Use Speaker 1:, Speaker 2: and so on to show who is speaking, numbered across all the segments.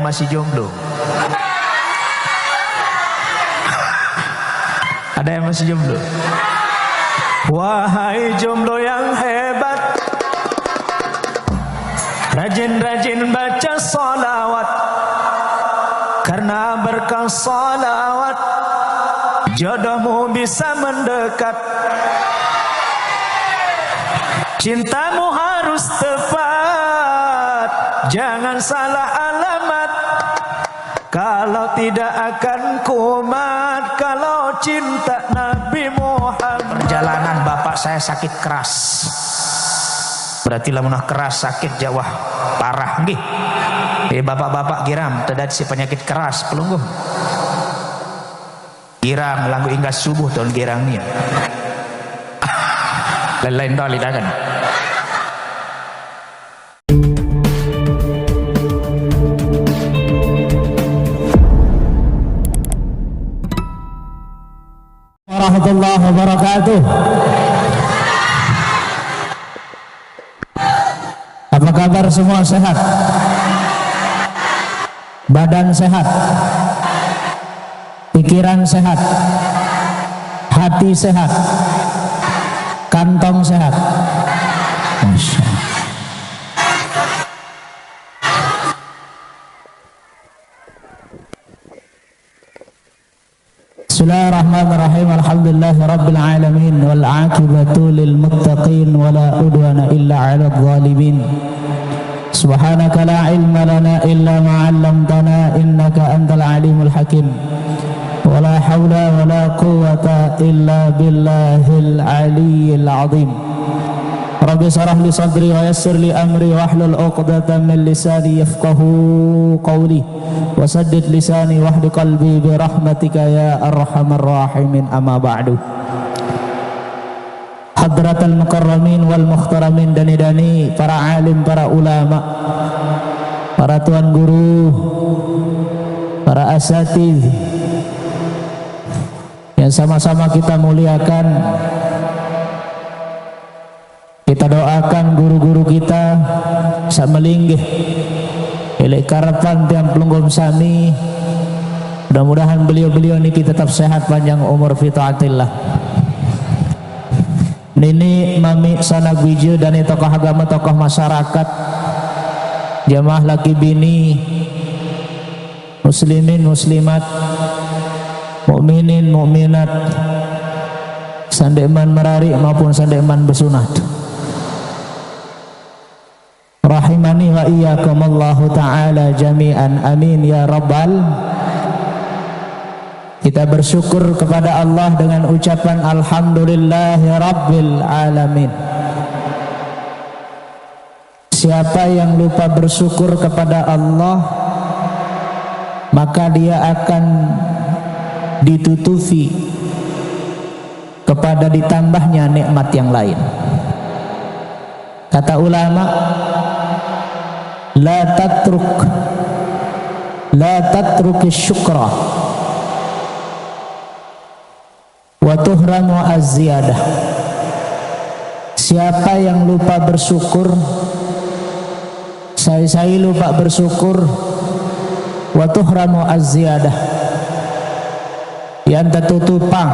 Speaker 1: masih jomblo? Ada yang masih jomblo? Wahai jomblo yang hebat, rajin-rajin baca salawat, karena berkah salawat jodohmu bisa mendekat. Cintamu harus tepat, jangan salah alamat. Kalau tidak akan kumat, kalau cinta Nabi Muhammad. Perjalanan bapak saya sakit keras. Berarti lamunah keras sakit Jawa parah nggih. Bapak-bapak giram terhadap si penyakit keras pelungguh. Girang langgu hingga subuh tahun girang ni. Lain-lain dah lidakan. Warahmatullahi wabarakatuh. Apa kabar semua, sehat? Badan sehat, pikiran sehat, hati sehat, kantong sehat. Masya Allah. Bismillahirrahmanirrahim. Alhamdulillahi rabbil alamin wal aqibatu lil muttaqin wala udwana illa 'alal zalimin. Subhanaka la ilma lana illa ma 'allamtana innaka antal alimul hakim. Wala haula wala quwwata illa billahil aliyyil 'azim. Rabbi shrah li sadri wa yassir li amri wahlul 'uqdatam min lisani yafqahu qawli wa saddid lisani wahdi qalbi bi rahmatika ya arhamar rahimin. Amma ba'du. Hadratal mukarramin wal mukhtaramin, dani-dani para alim, para ulama, para tuan guru, para asatidz yang sama-sama kita muliakan. Kita doakan guru-guru kita samelinggih elek karapan tiang pelunggum sami. Mudah-mudahan beliau-beliau niki tetap sehat panjang umur fi taatillah. Nini mami sanak wiju dan tokoh agama, tokoh masyarakat, jamaah laki bini, muslimin muslimat, mukminin mukminat, sandeman merari maupun sandeman bersunat. Rahimani wa iyyakumullahu ta'ala jami'an, amin ya rabbal. Kita bersyukur kepada Allah dengan ucapan alhamdulillahi rabbil alamin. Siapa yang lupa bersyukur kepada Allah, maka dia akan ditutupi kepada ditambahnya nikmat yang lain. Kata ulama, la tatruk syukra wa tuhramu az-ziyadah. Siapa yang lupa bersyukur, saya lupa bersyukur, wa tuhramu az-ziyadah, yang tertutupang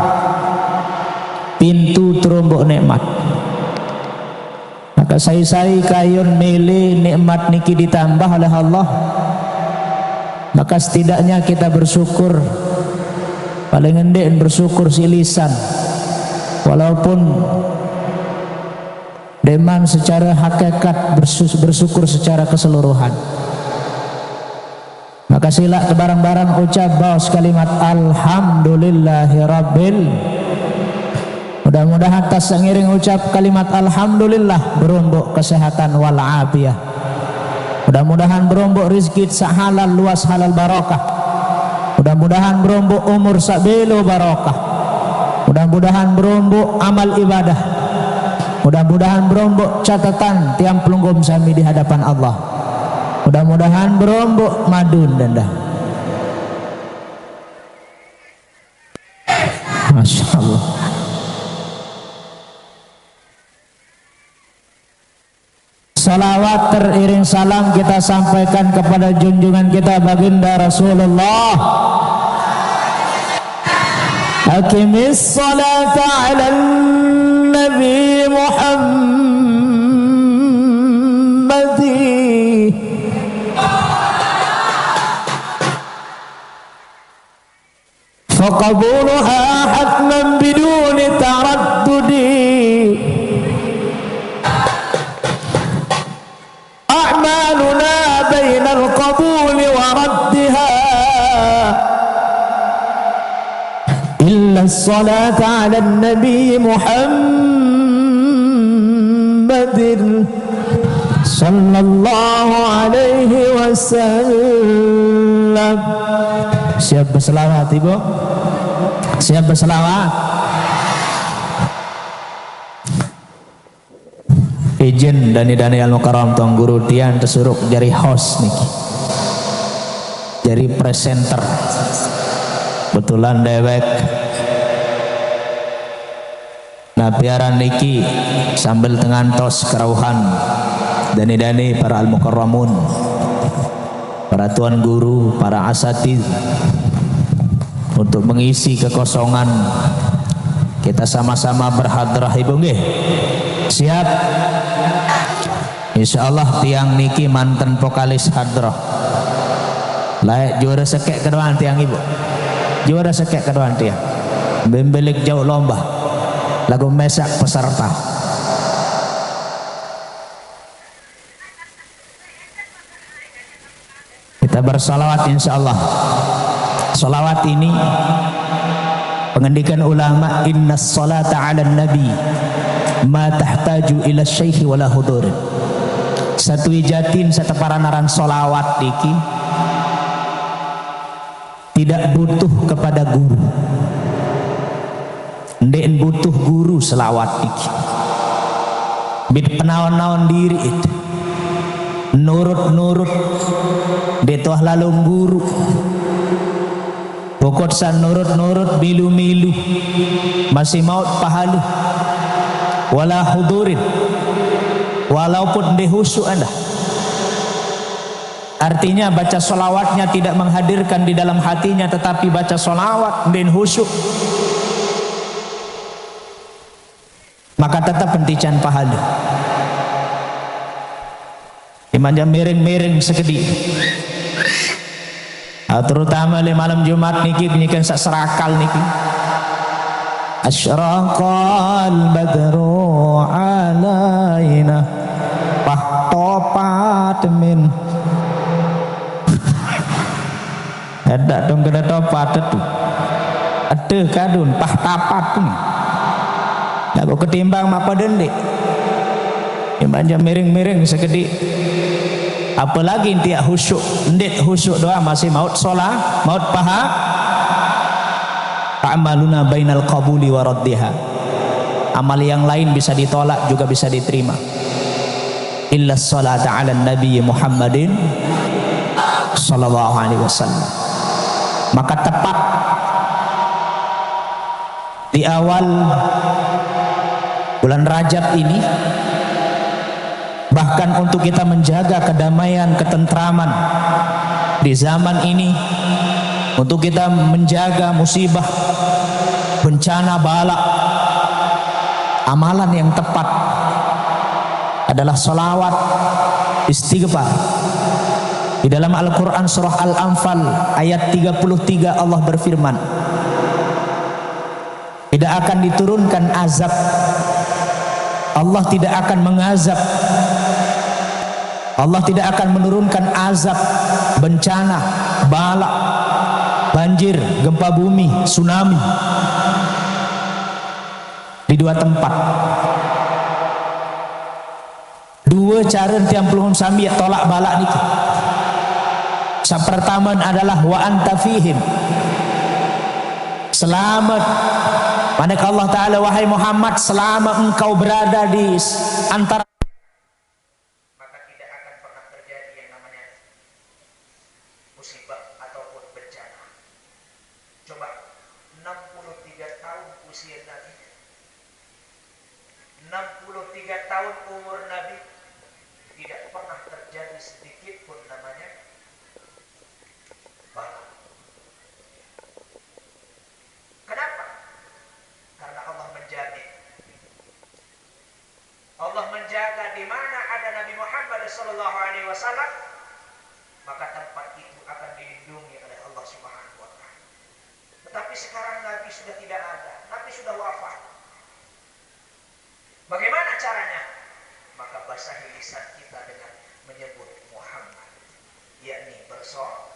Speaker 1: pintu terombok nikmat. Maka saya kayun milih nikmat niki ditambah oleh Allah, maka setidaknya kita bersyukur. Paling endek bersyukur si lisan, walaupun deman secara hakikat bersyukur secara keseluruhan. Maka sila ke barang-barang ucap baos kalimat alhamdulillahi rabbil. Mudah-mudahan tas sangiring ucap kalimat alhamdulillah berombok kesehatan wal afiyah. Mudah-mudahan berombok rizki sak halal luas halal barokah. Mudah-mudahan berombok umur sabelo barokah. Mudah-mudahan berombok amal ibadah. Mudah-mudahan berombok catatan tiang pelunggum sami di hadapan Allah. Mudah-mudahan berombok madun danda. Masya Allah. salawat teriring salam kita sampaikan kepada junjungan kita baginda Rasulullah. Aqimis salata ala Nabi Muhammadi faqabuluha hatman biduni taraddudi a'maluna bainal qabuli wa raddiha illa as-salata 'ala an-nabi Muhammadin sallallahu alaihi wasallam. Siap berselawat Ibu? Siap berselawat? Izin dani al-mukarram tuang guru tian tersuruk jadi host niki, jadi presenter betulan dewek. Nah biaran niki sambil tengantos kerauhan dani para al-mukarramun, para tuan guru, para asatid, untuk mengisi kekosongan kita sama-sama berhadrah Ibu nggih. Siap? Insyaallah tiang niki mantan vokalis hadrah. Layak juara sekek kedua tiang Ibu. Juara sekek kedua tiang. Bembelik jauh lomba. Lagu mesak peserta. Kita bersalawat insyaallah. Salawat ini pengendikan ulama, inna salata ala nabi ma tahtaju ila syekhi wala hudur. Satu ijatin satu paranaran solawat diki tidak butuh kepada guru, ndek butuh guru selawat diki bid penaon-naon diri itu nurut detoh lalu guru pokok san nurut milu masih maut pahalu wala hudurin, walaupun dehusu Anda. Artinya baca solawatnya tidak menghadirkan di dalam hatinya, tetapi baca solawat dan husyuk, maka tetap pentican pahala. Dimanja miring-miring sekedi, terutama di malam Jumat niki nyikan serakal niki. Asyraqal badru alaina pahtopat min ada dong kena topat itu ada kadun pahtapat pun lagu ketimbang mapa dendek dimanja miring-miring sekedi, apalagi tiak khusyuk ndet khusyuk doa masih maut sholat maut paha. Amaluna bainal qabuli wa raddiha, amal yang lain bisa ditolak juga bisa diterima. Illa salata ala nabi Muhammadin sallallahu alaihi wasallam. Maka tepat di awal bulan Rajab ini, bahkan untuk kita menjaga kedamaian ketentraman di zaman ini, untuk kita menjaga musibah bencana bala, amalan yang tepat adalah salawat istighfar. Di dalam Al-Quran surah Al-Anfal ayat 33 Allah berfirman, tidak akan diturunkan azab, Allah tidak akan mengazab, Allah tidak akan menurunkan azab bencana bala, banjir, gempa bumi, tsunami di dua tempat. Dua cara tiang peluhun sami tolak balak niki. Yang pertama adalah wa anta fihim, selamat. Manakah Allah Ta'ala, wahai Muhammad, selama engkau berada di antara, maka tidak akan pernah terjadi yang namanya musibah ataupun bencana. Coba 63 tahun usia Nabi, 63 tahun umur Nabi,
Speaker 2: tidak pernah terjadi sedikit pun namanya bala. Kenapa? Karena Allah menjamin. Allah menjaga di mana ada Nabi Muhammad SAW, maka tempat itu akan dilindungi oleh Allah Subhanahu wa Ta'ala. Tetapi sekarang Nabi sudah tidak ada, Nabi sudah wafat. Bagaimana caranya? Maka basahi lisan kita dengan menyebut Muhammad, yakni bersolawat.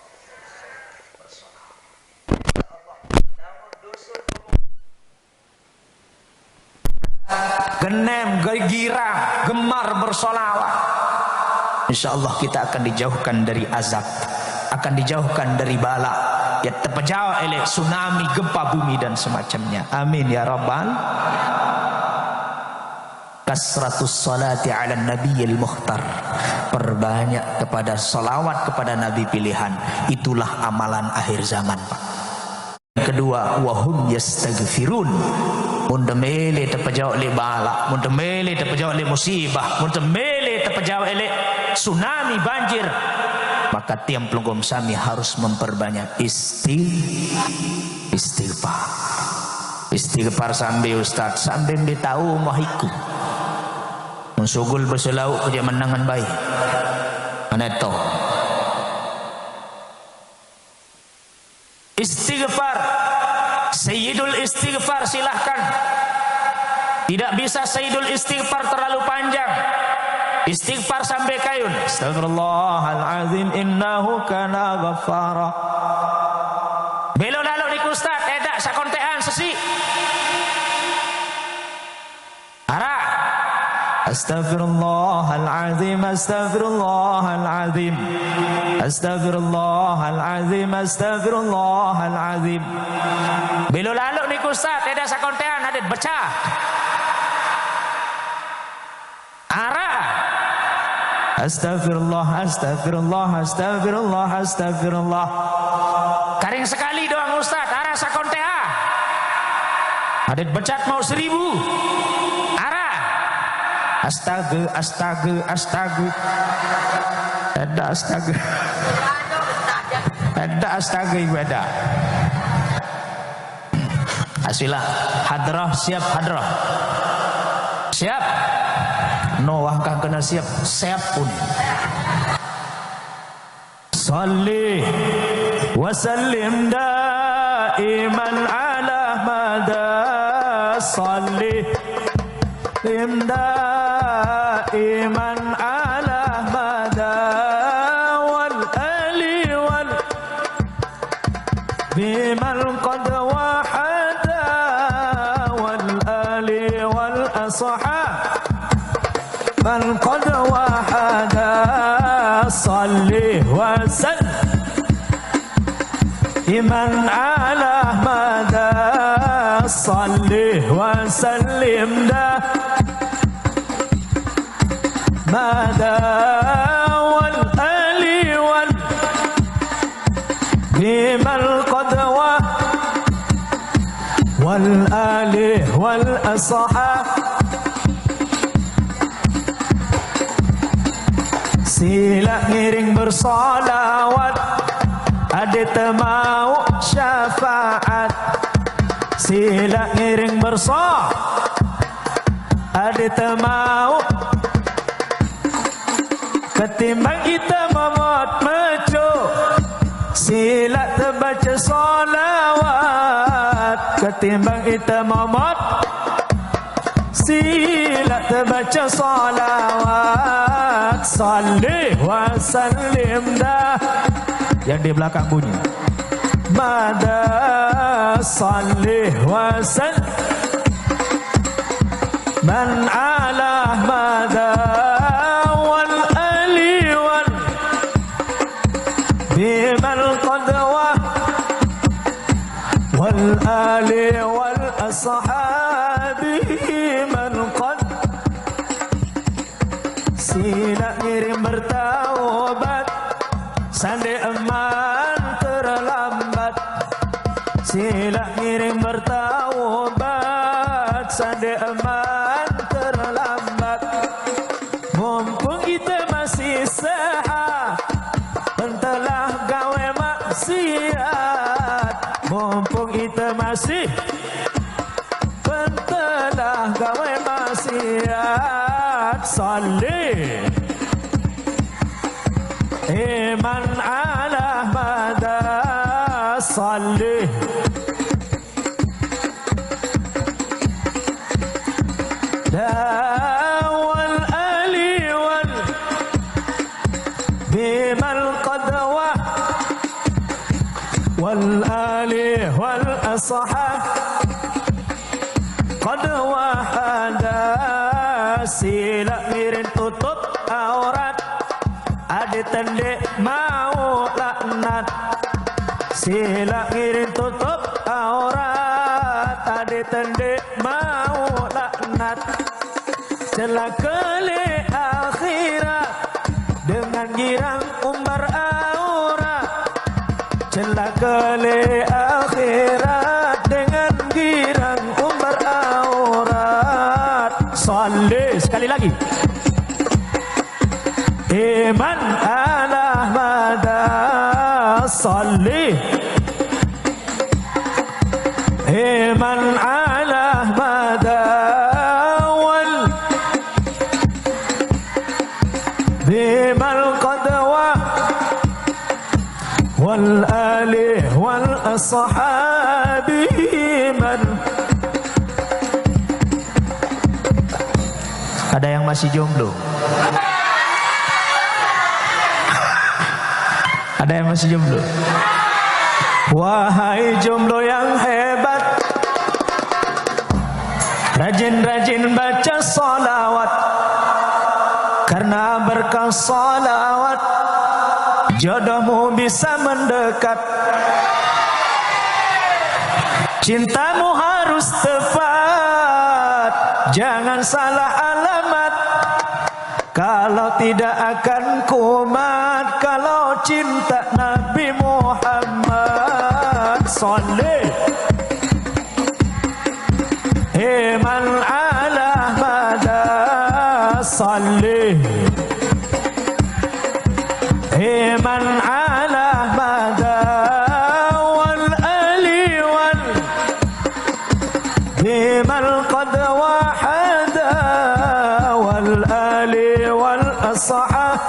Speaker 2: Genem, girang, gemar bersolawat, insya Allah kita akan dijauhkan dari azab, akan dijauhkan dari bala, ya terpejau oleh tsunami, gempa bumi dan semacamnya. Amin ya rabbal. Kasratus salati ala nabiyil mukhtar, perbanyak kepada salawat kepada nabi pilihan, itulah amalan akhir zaman, Pak. Kedua, wahum yastaghfirun, mun demele terpejau oleh bala, mun demele terpejau oleh musibah, mun demele terpejau oleh tsunami banjir, maka tiang pelunggum sami harus memperbanyak istighfar. Istighfar sambil Ustaz, sambil dia tahu mahiku mensugul berselau kerja menangan baik mana tahu. Istighfar, Sayyidul Istighfar, silahkan. Tidak bisa Sayyidul Istighfar terlalu panjang. Istighfar sampai kayun. Astagfirullahaladzim innahu kana ghaffara. Belo lalu di Ustaz, edak sakontean sesi. Ara. Astaghfirullahaladzim, astaghfirullahaladzim, astaghfirullahaladzim, astaghfirullahaladzim. Belo lalu ni Ustaz, edak sakontean adet baca. Ara. Astagfirullah, astagfirullah, astagfirullah, astagfirullah. Karing sekali doang Ustaz, ara sakontea. Adet becat mau 1000. Ara. Astaga, astaga, astaga. Ada astaga. Ada astaga ibadah. Asila hadrah, siap hadrah. Siap. No wangkang kena siap, siap pun. Salli wa sallim daiman ala mada, salli daiman ala mada, wal ali wal biman qad wahada, wal ali wal ashab من قد وحد. صل وسلم من على مدى، صل وسلم مدى، والآل بمن قد والآل والأصحاب. Sila ngiring bersolawat, ada temau syafaat. Sila ngiring bersolawat, ada temau. Ketimbang kita memot meco, sila terbaca solawat. Ketimbang kita memot, sila terbaca solawat. Salli wa sallim dah. Yang di belakang bunyi mada, salli wa sallim man ala mada, wal ali wal biman qad wal ali wal ashabi man qad. Sila ngirim bertaubat, sandi eman terlambat. Sila ngirim bertaubat, sandi eman terlambat. Mumpung kita
Speaker 3: maksiat, mumpung kita masih pentelah gawe maksiat. Salih iman ala mada salih wal ali wal bimal qadwa wal ali wal ashab qadwa hada. Sila mirin tutup aurat, ade tende mau laknat. Sila mirin tutup aurat, ade tende mau laknat. Celaka le akhirat dengan girang umbar aurat. Celaka le akhirat dengan girang umbar aurat. Salih sekali lagi. Iman ala mada salih. Iman ala mada bimal qadwa wal alih wal ashabi man.
Speaker 2: Ada yang masih jomblo? Ada yang masih jomblo?
Speaker 3: Wahai jomblo yang hebat, rajin-rajin baca salawat. Karena berkah salawat, jodohmu bisa mendekat. Cintamu harus tepat, jangan salah alamat. Kalau tidak akan kumat, kalau cinta Nabi Muhammad. Salih iman ala mada salih. Iman ala mada wal ali wal bimal qad wahada wal ali wal ashab.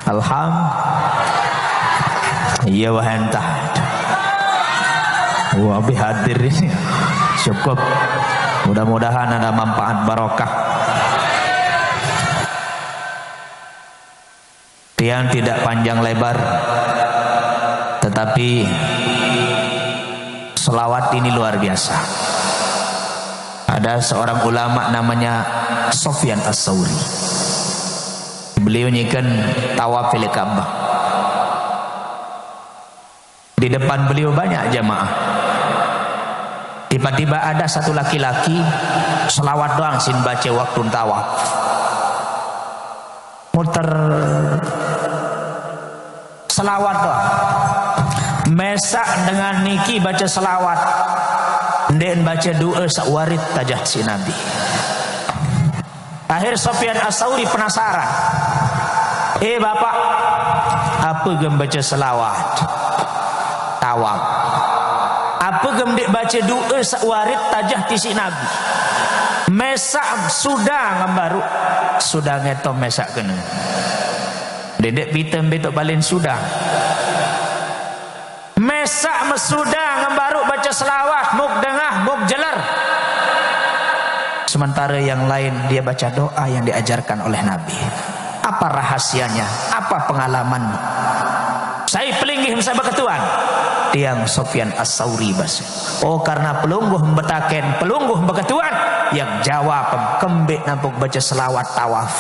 Speaker 2: Alhamdulillah. Iya wahantah. Wah hadir ini. Cukup. Mudah-mudahan ada manfaat barokah. Yang tidak panjang lebar, tetapi selawat ini luar biasa. Ada seorang ulama namanya Sufyan Ats-Tsauri. Beliau nyikan tawaf fil Ka'bah. Di depan beliau banyak jamaah. Tiba-tiba ada satu laki-laki selawat doang sin baca waktu tawaf. Muter selawat doang. Mesak dengan niki baca selawat. Den baca doa sakwarit tajah si Nabi. Akhir Sufyan Ats-Tsauri penasaran. Bapak, apa gem baca selawat? Tawaf. Apa gem dek baca doa sakwarit tajah ti si Nabi? Mesak sudah ngambaru. Sudah ngetom mesak kena. Dedek pitem betok balin sudah. Mesak mesudah ngambaru baca selawat, muk dengah, muk jelar. Sementara yang lain dia baca doa yang diajarkan oleh Nabi. Apa rahasianya? Apa pengalamanmu? Saya pelinggih saya berketuan. Tiang Sufyan Ats-Tsauri bas. Oh karena pelungguh membetaken, pelungguh berketuan. Yang jawab kembik nampuk baca selawat tawaf.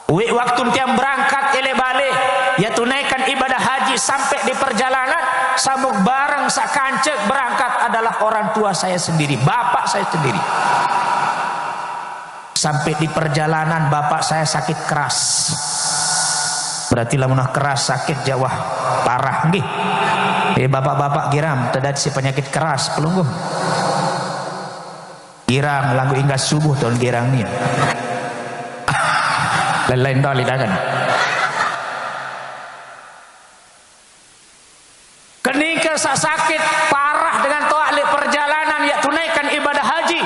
Speaker 2: Waktu tiang berangkat ele balik, ya tunaikan ibadah haji sampai di perjalanan, samuk bareng sakancek berangkat adalah orang tua saya sendiri, bapak saya sendiri. Sampai di perjalanan bapak saya sakit keras. Berarti lamunah keras sakit jawah parah nggih. Bapak-bapak giram terdat si penyakit keras pelungguh. Giram lagu hingga subuh tahun girang nih. Lain-lain dah lidakan. Kenika sakit parah dengan toalik perjalanan ya tunaikan ibadah haji.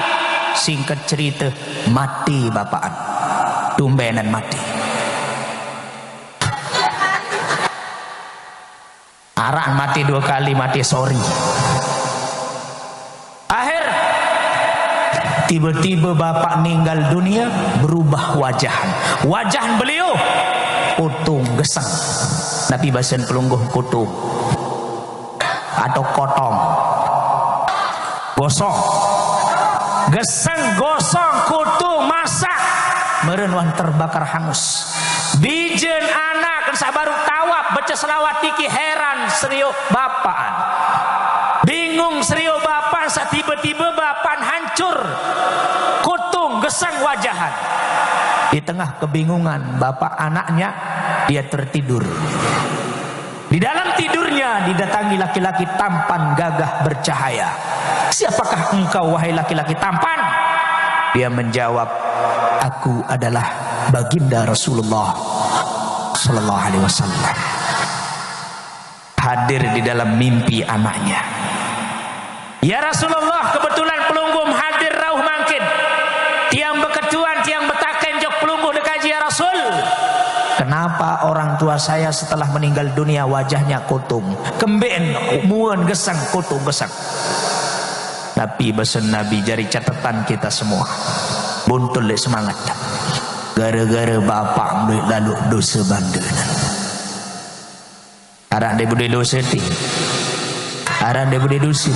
Speaker 2: Singkat cerita mati bapaan. Tumbenan mati. Araan mati 2 kali, mati sorry. Akhir tiba-tiba bapak meninggal dunia, berubah wajahan. Wajahan beliau kutung gesang. Nabi bahasan pelungguh kutung atau kotong gosong gesang gosong kutung masak merenwan terbakar hangus. Bijen anak kan sabaru tawaf baca selawat tiki heran serius bapaan. Bingung serius bapak saat tiba-tiba bapak hancur. Kutung gesang wajahan. Di tengah kebingungan bapak anaknya dia tertidur. Di dalam tidurnya didatangi laki-laki tampan gagah bercahaya. Siapakah engkau wahai laki-laki tampan? Dia menjawab, aku adalah baginda Rasulullah sallallahu alaihi wasallam. Hadir di dalam mimpi anaknya. Ya Rasulullah, kebetulan pelunggum hadir rauh mangkin. Tiang beketuan, tiang betaken jok pelungguh dekaji ya Rasul. Kenapa orang tua saya setelah meninggal dunia wajahnya kutung, kemben muan gesang kutung gesang. Tapi besen Nabi jari catatan kita semua. Buntul le semangat. Gara-gara bapak lalu dosa bangga. Arang dia boleh dosa ti. Arang dia boleh dosa.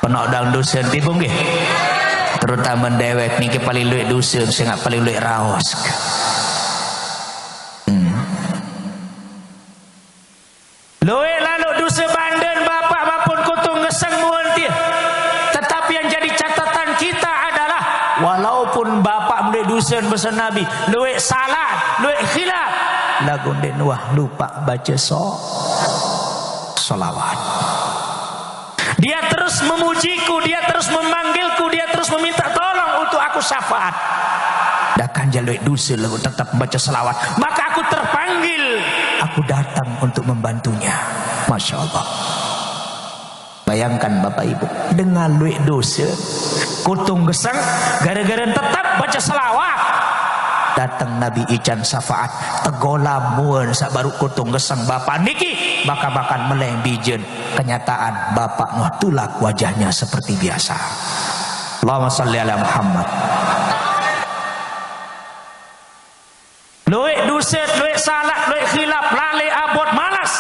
Speaker 2: Penak dang dosa ti pun ke. Terutama dewek ni ke paling luik dosa, sangat paling luik raos. Luik lalu dosa bandan bapak maupun kutung gesang muan dia. Tetapi yang jadi catatan kita adalah walaupun bapak mulai dosa besan Nabi, luik salat, luik khilaf, lagu den wah lupa baca solawat. Dia terus memujiku, dia terus memanggilku, dia terus meminta tolong untuk aku syafaat. Dakan jaluk dosa lalu tetap baca selawat. Maka aku terpanggil, aku datang untuk membantunya. Masya Allah. Bayangkan Bapak Ibu, dengan luik dosa, kutung gesang, gara-gara tetap baca selawat. Datang Nabi ican syafaat, tegola muan sak baru kutung gesang bapak niki, baka-bakan meleng bijen. Kenyataan bapak Nuh tulak wajahnya seperti biasa. Allahumma salli ala Muhammad. Luik duset, luik salat, luik khilaf, lali abot malas.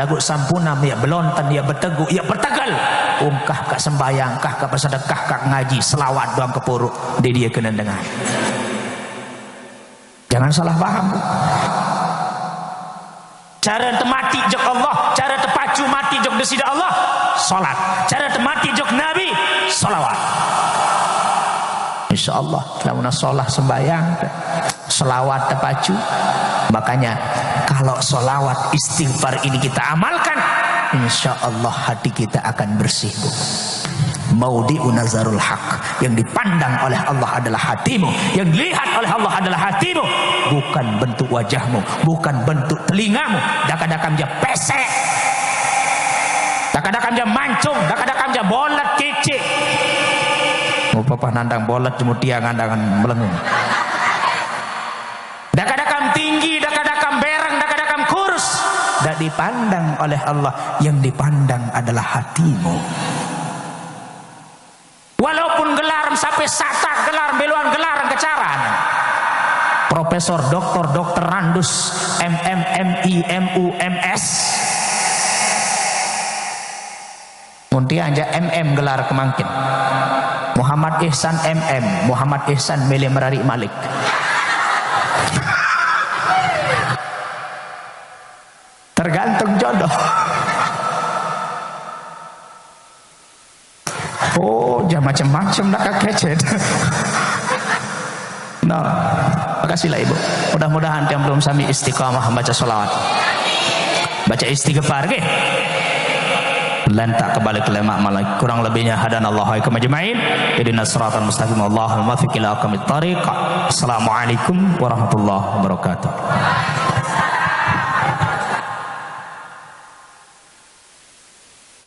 Speaker 2: Lagu sampunam ya belontan, ya berteguk, ya bertegal. Ungkah kak sembayang, kah kak bersedekah, kak ngaji, selawat doang kepuruk. Dia kena dengar. Jangan salah paham. Cara temati jok Allah, cara tepacu mati jok desida Allah, salat. Cara temati jok Nabi, salawat. InsyaAllah kalau sholat sembahyang, selawat tepacu. Makanya kalau solawat istighfar ini kita amalkan, InsyaAllah hati kita akan bersih. Maudi'u nazarul haq, yang dipandang oleh Allah adalah hatimu, yang dilihat oleh Allah adalah hatimu, bukan bentuk wajahmu, bukan bentuk telingamu. Dakadakam dia pesek, dakadakam dia mancung, dakadakam dia bolet kicik. Mau papa nandang bolet cuma tiang andangan melengung. Dakadakam tinggi, dakadakam berang, dakadakam kurus. Tak dipandang oleh Allah, yang dipandang adalah hatimu. Walaupun gelar sampai satak gelar beluan gelar kecaran. Profesor, doktor, dokter randus, MM, MI, MU, MS. Munti aja MM gelar kemangkin. Muhammad Ihsan MM, Muhammad Ihsan Mele Merari Malik. Tergantung jodoh. Oh, jangan macam-macam nak kecet. Nah, makasihlah Ibu. Mudah-mudahan yang belum sami istiqamah baca sholawat, baca istighfar, ke? Lantak kembali ke lemak malak. Kurang lebihnya hadanallahu wa iyyakum ajma'in. Ihdinas siratal mustaqim. Allahumma muwaffiq ila aqwamit thariq. Assalamualaikum warahmatullahi wabarakatuh.